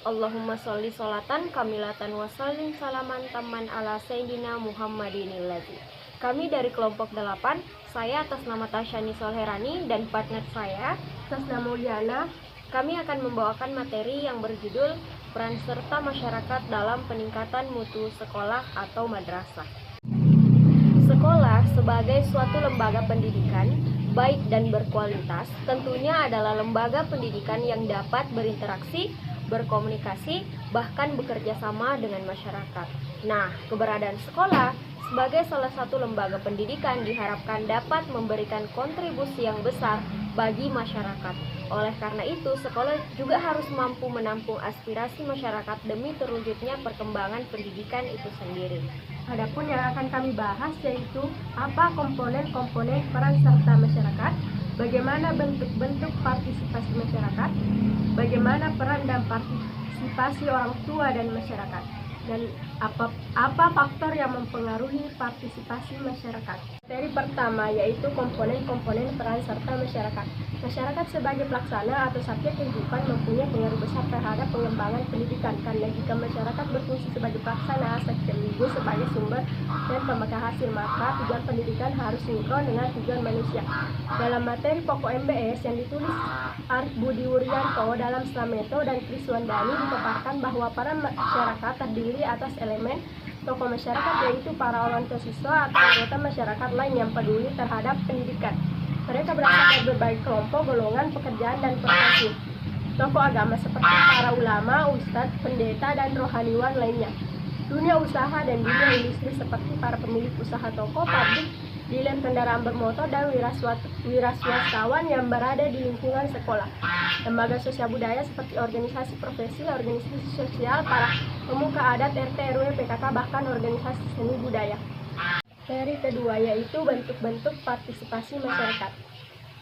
Allahumma sholli sholatan kamilatan wa sallim salaman taman ala sayyidina Muhammadin illadzi. Kami dari kelompok 8, saya atas nama Tasyani Solherani dan partner saya Tasna Mulyana. Kami akan membawakan materi yang berjudul peran serta masyarakat dalam peningkatan mutu sekolah atau madrasah. Sekolah sebagai suatu lembaga pendidikan baik dan berkualitas tentunya adalah lembaga pendidikan yang dapat berinteraksi, berkomunikasi, bahkan bekerja sama dengan masyarakat. Nah, keberadaan sekolah sebagai salah satu lembaga pendidikan diharapkan dapat memberikan kontribusi yang besar bagi masyarakat. Oleh karena itu, sekolah juga harus mampu menampung aspirasi masyarakat demi terwujudnya perkembangan pendidikan itu sendiri. Adapun yang akan kami bahas yaitu apa komponen-komponen peran serta masyarakat, bagaimana bentuk-bentuk partisipasi masyarakat, bagaimana peran dan partisipasi orang tua dan masyarakat, dan apa faktor yang mempengaruhi partisipasi masyarakat. Materi pertama yaitu komponen-komponen peran serta masyarakat. Masyarakat sebagai pelaksana atau subjek kehidupan mempunyai pengaruh besar terhadap pengembangan pendidikan, karena jika masyarakat berfungsi sebagai pelaksana sekaligus sebagai sumber dan pemakai hasil, maka tujuan pendidikan harus sinkron dengan tujuan manusia. Dalam materi pokok MBS yang ditulis Arif Budi Wuryanto dalam Slameto dan Kriswandani dipaparkan bahwa para masyarakat terdiri atas elemen tokoh masyarakat, yaitu para orang tua siswa atau anggota masyarakat lain yang peduli terhadap pendidikan. Mereka berasal dari berbagai kelompok, golongan, pekerjaan, dan profesi. Tokoh agama seperti para ulama, ustadz, pendeta, dan rohaniwan lainnya. Dunia usaha dan dunia industri seperti para pemilik usaha toko, pabrik, dealer kendaraan bermotor, dan wiraswastawan yang berada di lingkungan sekolah. Lembaga sosial budaya seperti organisasi profesi, organisasi sosial, para pemuka adat, RT, RW, PKK, bahkan organisasi seni budaya. Materi kedua yaitu bentuk-bentuk partisipasi masyarakat.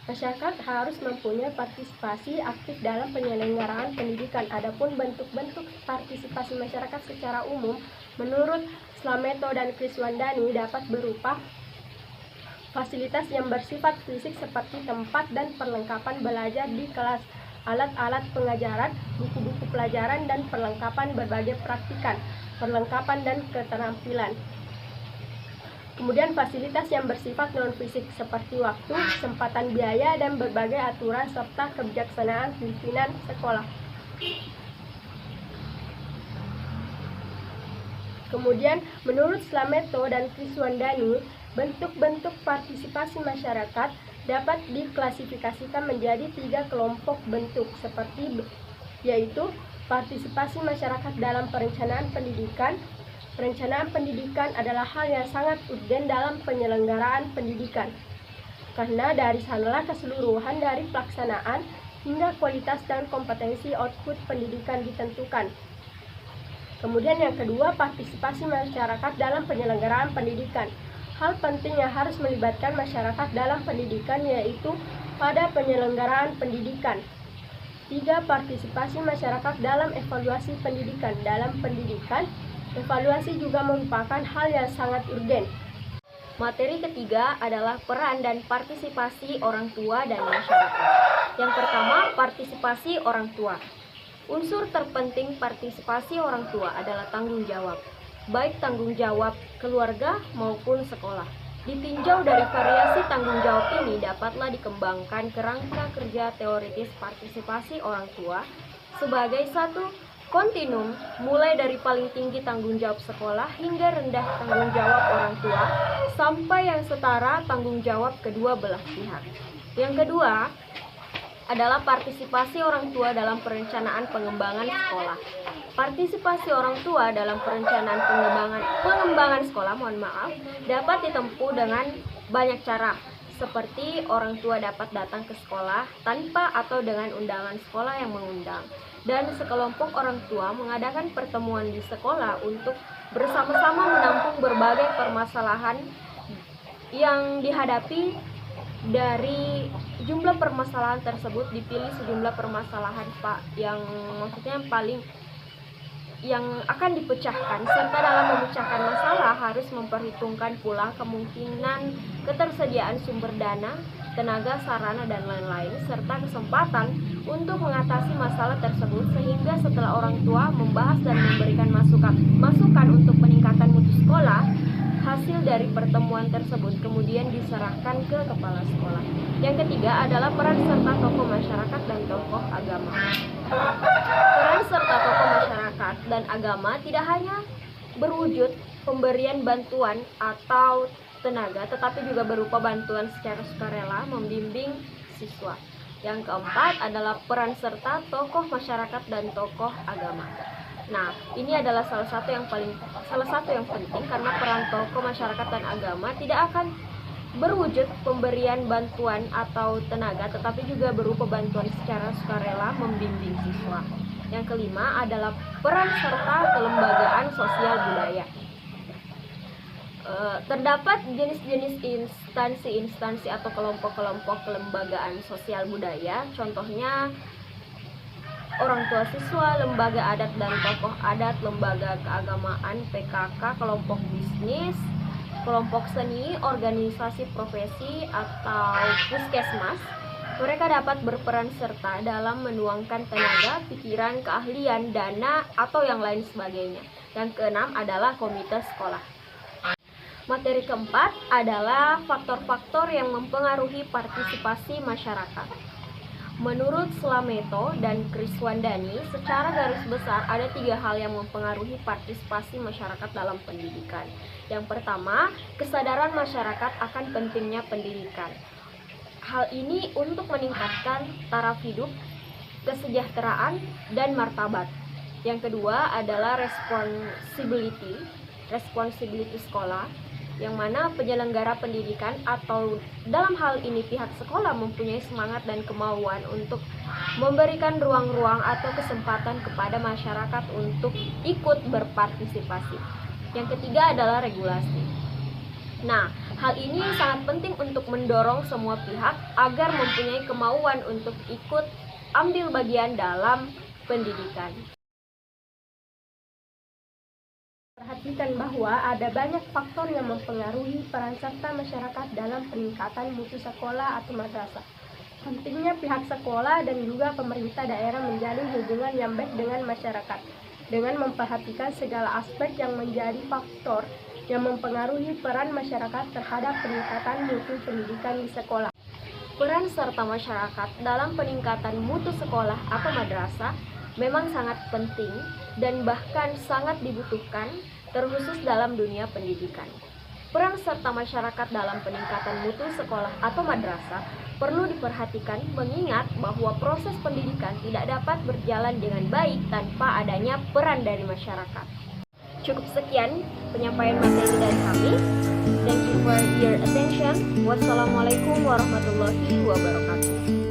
Masyarakat harus mempunyai partisipasi aktif dalam penyelenggaraan pendidikan. Adapun bentuk-bentuk partisipasi masyarakat secara umum menurut Slameto dan Kriswandani dapat berupa fasilitas yang bersifat fisik seperti tempat dan perlengkapan belajar di kelas, alat-alat pengajaran, buku-buku pelajaran, dan perlengkapan berbagai praktikan, perlengkapan dan keterampilan. Kemudian fasilitas yang bersifat non-fisik seperti waktu, kesempatan, biaya, dan berbagai aturan serta kebijaksanaan pimpinan sekolah. Kemudian menurut Slameto dan Kriswandani, bentuk-bentuk partisipasi masyarakat dapat diklasifikasikan menjadi 3 kelompok bentuk seperti yaitu partisipasi masyarakat dalam perencanaan pendidikan. Perencanaan pendidikan adalah hal yang sangat urgen dalam penyelenggaraan pendidikan, karena dari sanalah keseluruhan dari pelaksanaan hingga kualitas dan kompetensi output pendidikan ditentukan. Kemudian yang kedua, partisipasi masyarakat dalam penyelenggaraan pendidikan. Hal penting yang harus melibatkan masyarakat dalam pendidikan yaitu pada penyelenggaraan pendidikan. 3. Partisipasi masyarakat dalam evaluasi pendidikan. Dalam pendidikan, evaluasi juga merupakan hal yang sangat urgen. Materi ketiga adalah peran dan partisipasi orang tua dan masyarakat. Yang pertama, partisipasi orang tua. Unsur terpenting partisipasi orang tua adalah tanggung jawab, baik tanggung jawab keluarga maupun sekolah. Ditinjau dari variasi tanggung jawab ini dapatlah dikembangkan kerangka kerja teoritis partisipasi orang tua sebagai satu kontinum, mulai dari paling tinggi tanggung jawab sekolah hingga rendah tanggung jawab orang tua sampai yang setara tanggung jawab kedua belah pihak. Yang kedua adalah partisipasi orang tua dalam perencanaan pengembangan sekolah. Partisipasi orang tua dalam perencanaan pengembangan sekolah, dapat ditempuh dengan banyak cara, seperti orang tua dapat datang ke sekolah tanpa atau dengan undangan sekolah yang mengundang, dan sekelompok orang tua mengadakan pertemuan di sekolah untuk bersama-sama menampung berbagai permasalahan yang dihadapi. Dari jumlah permasalahan tersebut dipilih sejumlah permasalahan yang akan dipecahkan, serta dalam memecahkan masalah harus memperhitungkan pula kemungkinan ketersediaan sumber dana tenaga, sarana, dan lain-lain, serta kesempatan untuk mengatasi masalah tersebut, sehingga setelah orang tua membahas dan memberikan masukan untuk peningkatan mutu sekolah, hasil dari pertemuan tersebut kemudian diserahkan ke kepala sekolah. Yang ketiga adalah peran serta tokoh masyarakat dan tokoh agama. Peran serta tokoh masyarakat dan agama tidak hanya berwujud pemberian bantuan atau tenaga, tetapi juga berupa bantuan secara sukarela membimbing siswa. Yang keempat adalah peran serta tokoh masyarakat dan tokoh agama. Nah, ini adalah salah satu yang penting, karena peran tokoh masyarakat dan agama tidak akan berwujud pemberian bantuan atau tenaga, tetapi juga berupa bantuan secara sukarela membimbing siswa. Yang kelima adalah peran serta kelembagaan sosial budaya. Terdapat jenis-jenis instansi atau kelompok-kelompok kelembagaan sosial budaya, contohnya orang tua siswa, lembaga adat dan tokoh adat, lembaga keagamaan, PKK, kelompok bisnis, kelompok seni, organisasi profesi, atau puskesmas. Mereka dapat berperan serta dalam menuangkan tenaga, pikiran, keahlian, dana, atau yang lain sebagainya. Yang keenam adalah komite sekolah. Materi keempat adalah faktor-faktor yang mempengaruhi partisipasi masyarakat. Menurut Slameto dan Kriswandani, secara garis besar ada 3 hal yang mempengaruhi partisipasi masyarakat dalam pendidikan. Yang pertama, kesadaran masyarakat akan pentingnya pendidikan. Hal ini untuk meningkatkan taraf hidup, kesejahteraan, dan martabat. Yang kedua adalah responsibility sekolah, yang mana penyelenggara pendidikan atau dalam hal ini pihak sekolah mempunyai semangat dan kemauan untuk memberikan ruang-ruang atau kesempatan kepada masyarakat untuk ikut berpartisipasi. Yang ketiga adalah regulasi. Nah, hal ini sangat penting untuk mendorong semua pihak agar mempunyai kemauan untuk ikut ambil bagian dalam pendidikan. Perhatikan bahwa ada banyak faktor yang mempengaruhi peran serta masyarakat dalam peningkatan mutu sekolah atau madrasah. Pentingnya pihak sekolah dan juga pemerintah daerah menjalin hubungan yang baik dengan masyarakat, dengan memperhatikan segala aspek yang menjadi faktor yang mempengaruhi peran masyarakat terhadap peningkatan mutu pendidikan di sekolah. Peran serta masyarakat dalam peningkatan mutu sekolah atau madrasah memang sangat penting dan bahkan sangat dibutuhkan, terkhusus dalam dunia pendidikan. Peran serta masyarakat dalam peningkatan mutu sekolah atau madrasah perlu diperhatikan, mengingat bahwa proses pendidikan tidak dapat berjalan dengan baik tanpa adanya peran dari masyarakat. Cukup sekian penyampaian materi dari kami. Thank you for your attention. Wassalamualaikum warahmatullahi wabarakatuh.